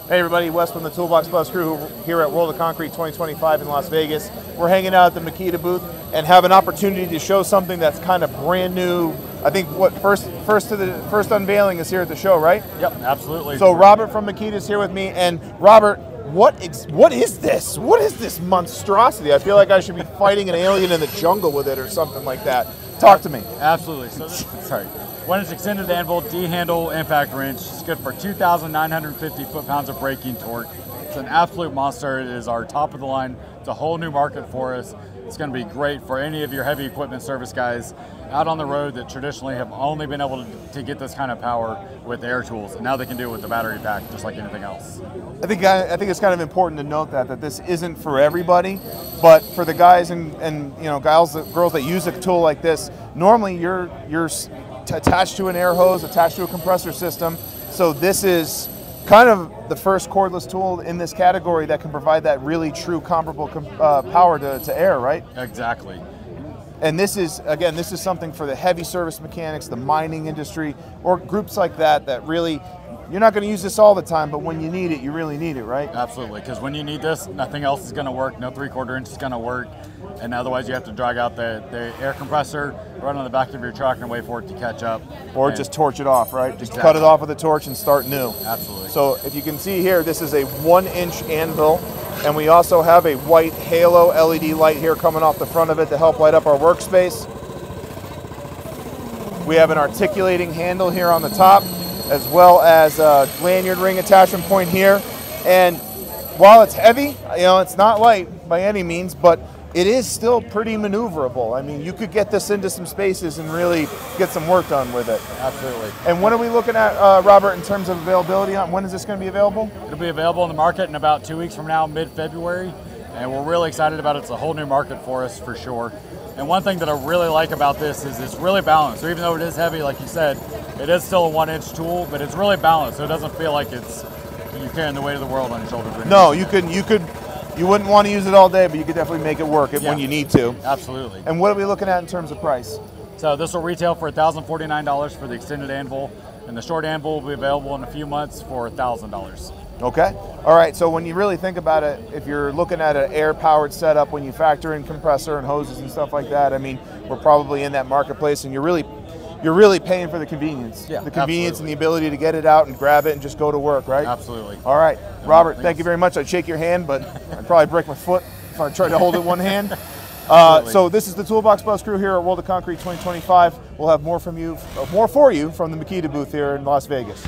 Hey everybody, Wes from the Toolbox Bus crew here at World of Concrete 2025 in Las Vegas. We're hanging out at the Makita booth and have an opportunity to show something that's kind of brand new. I think what first unveiling is here at the show, right? Yep, absolutely. So Robert from Makita is here with me, and Robert, what is this? What is this monstrosity? I feel like I should be fighting an alien in the jungle with it or something like that. Talk to me. Absolutely. So sorry. When it's extended Anvil D-handle impact wrench, it's good for 2,950 foot-pounds of braking torque. It's an absolute monster. It is our top of the line. It's a whole new market for us. It's going to be great for any of your heavy equipment service guys out on the road that traditionally have only been able to get this kind of power with air tools, and now they can do it with the battery pack just like anything else. I think it's kind of important to note that this isn't for everybody, but for the guys and you know girls that use a tool like this, normally you're attached to an air hose, attached to a compressor system. So this is kind of the first cordless tool in this category that can provide that really true comparable power to air, right? Exactly. And this is something for the heavy service mechanics, the mining industry, or groups like that really, you're not going to use this all the time, but when you need it, you really need it, right? Absolutely, because when you need this, nothing else is going to work. No 3/4 inch is going to work, and otherwise you have to drag out the air compressor, run on the back of your truck, and wait for it to catch up. Or just torch it off, right? Just Exactly. cut it off with a torch and start new. Absolutely. So if you can see here, this is a 1-inch anvil, and we also have a white halo LED light here coming off the front of it to help light up our workspace. We have an articulating handle here on the top, as well as a lanyard ring attachment point here. And while it's heavy, you know, it's not light by any means, but it is still pretty maneuverable. I mean, you could get this into some spaces and really get some work done with it. Absolutely. And when are we looking at, Robert, in terms of availability? When is this going to be available? It'll be available in the market in about 2 weeks from now, mid-February, and we're really excited about it. It's a whole new market for us for sure. And one thing that I really like about this is it's really balanced. So even though it is heavy, like you said, it is still a 1-inch tool, but it's really balanced, so it doesn't feel like you're carrying the weight of the world on your shoulders. No, you wouldn't want to use it all day, but you could definitely make it work when you need to. Absolutely. And what are we looking at in terms of price? So this will retail for $1,049 for the extended anvil, and the short anvil will be available in a few months for $1,000. Okay. All right. So when you really think about it, if you're looking at an air-powered setup, when you factor in compressor and hoses and stuff like that, I mean, we're probably in that marketplace, and you're really paying for the convenience. Yeah, the convenience absolutely. and the ability to get it out and grab it and just go to work, right? Absolutely. All right. Robert, thank you very much. I'd shake your hand, but I'd probably break my foot if I tried to hold it one hand. So this is the Toolbox Bus crew here at World of Concrete 2025. We'll have more for you from the Makita booth here in Las Vegas.